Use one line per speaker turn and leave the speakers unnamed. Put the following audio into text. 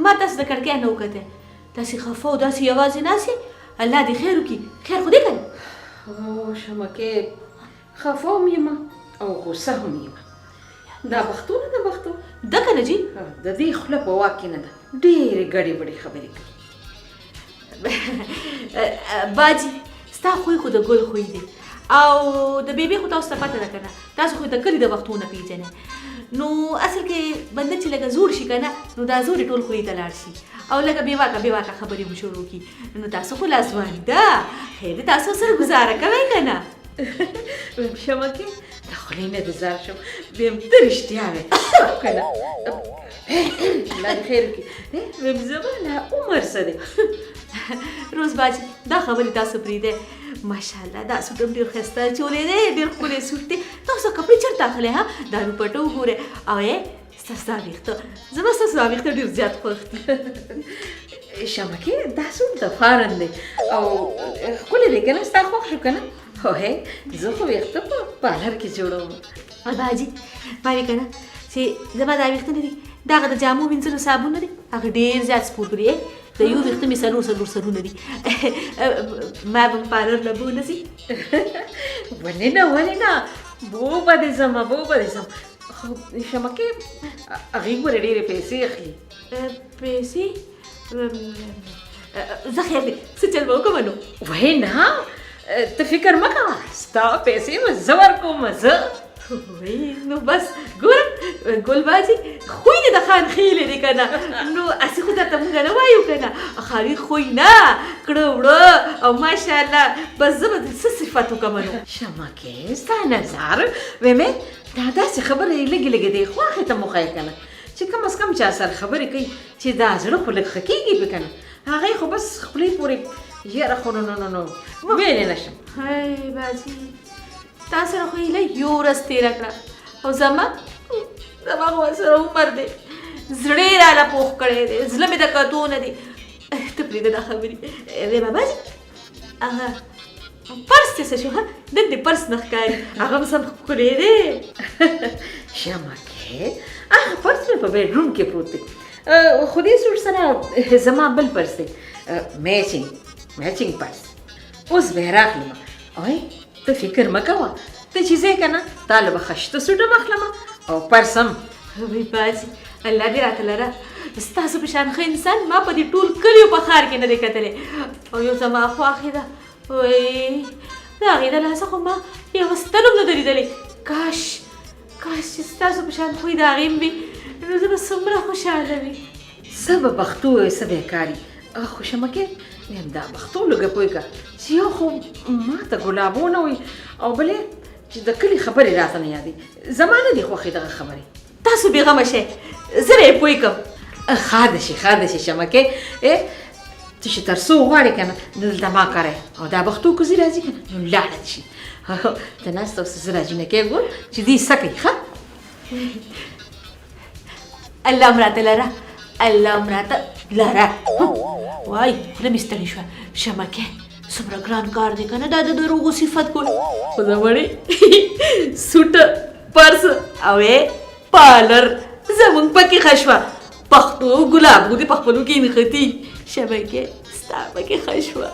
ما تاسو د کړکۍ نه وکته تاسو خفه او داسې یوازې ناسې الله دې خیر وکړي خیر خو دې کنه
او شمکه خفه هم یم او غوسه هم یم دا بختونه د بختو
ده کنه جی
د دې خوله په واک کې نه ده ډېرې ګډې وډې خبرې کوي
باجی ستا خوی خو د ګل خوی دی او د بیبي خو تاسو ته پته ده کنه تاسو خو د کلي د وختونه پیژنئ نو اصل کې بنده چې لکه زوړ شي کنه نو دا زوړ ټول خولې ته لاړ شي او لکه بېواکه خبرې مو شروع کړي نو تاسو خو لاسواني ده خیر تاسو سره ګزاره کوئ کنه
ویم شمکې د خولې نه د زار شم ویم ته رښتیا وې کنه الله دې خیر وکړي ویم زما لا عمر څه دی
روز باجي دا خبرې تاسو پرېږدئ ماشاءالله دا سوټ هم ډېر ښایسته چولی دی ډېر ښکلی سوټ دی تاسو کپړې چېرته اخلئ ها دا دوپټه وګورئ او ستاسو دا ویښته زما ستاسو دا ویښته ډېر زیات خوښ دي
شمکې دا سوټ د فارن دی او ښکلی دی که نه ستا خوښ شو که نه هو زه خو ویښته په پارلر کې جوړوم
باجي ما وی که نه چې زما دا ویښته نه دي دغه د جامو وینځلو صابون نه دی هغه ډېر زیات سپور کړي د یو ویښته مې څلور سرونه دي ما به پارلر نه بونځي
ولې نه بو به دې ځم خو شمکې هغې ګوره ډېرې پیسې اخلي
پیسې زه خیر دی څه چل به وکړمه نو
وایې نه ته فکر مه کوه ستا پیسې به زه ورکوم زه
نو بس ګوره ګل باجي خوی دې د خان خیلې دی که نه نو هسې خو درته مونږ نه وایو که نه خالي خوی نه کړه وړه او ماشاءالله بس زه به څه صفت وکړمه نو
شمکې ستا نظر ویمې دا داسې خبرې لږې دی خواښې ته مو ښایي که نه چې کم از کم چا سره خبرې کوي چې دا زړه خو لږ ښه کېږي پې که نه هغې خو بس خولې پورې یاره خو نو ویلی نه شم
هی باجي تا سره خو هیله یو ورځ تېره کړه او زما خو ورسره عمر دی زړه یې راله پوخ کړی دی زړه مې د کتو نه دی ته پرېږده دا خبرې ویمه باجي هغه پرس چې څه شو ها نن دې پرس نه ښکاري هغه هم سم ښکلی دی
شمکې هغه پرس مې په بیډروم کې پروت دی خو دې سوټ سره زما بل پرس دی میچنګ پرس اوس به یې راخلمه اوی ته فکر مه کوه ته چې ځې که نه تا له به خشته سوټ هم اخلمه او پرس هم
وی باجي الله دې راته لره ستاسو په شان ښه انسان ما په دې ټول کلیو په ښار کې نه دی کتلی او یو زما خواښې ده وی د هغې د لاسه خو ما یوه ستن هم نه ده لیدلې کاش چې ستاسو په شان خوی د هغې هم وي نو زه به څومره خوشحاله وي
څه به بختو وي څه به یې کاري خو شمکې ویم دا بختو لږه پوه کړه چې یو خو ما ته ګلابونه وي او بلې چې د کلي خبرې راته نه یادې زما نه دي خوښې دغه خبرې
تاسو بېغمه شئ زه به یې پوه کړم
ښه ده شمکې ته چې تر څو غواړې که نه دلته ما کاری او دا بختو کوزي راځي که نه نو لاړه دې شي ته ناسته اوس زه راجینکې ګور چې دوی څه کوي ښه
الله هم راته لره وای خوله مې ستړې شوه شمکې څومره ګران کار دی که نه دا د دروغو صفت کول خو زه وړې سوټ پرس او پارلر زمونږ پکې ښه شوه پښتو ګلاب دې په خپلو کې نښتي شمکې ستا پکې ښه شوه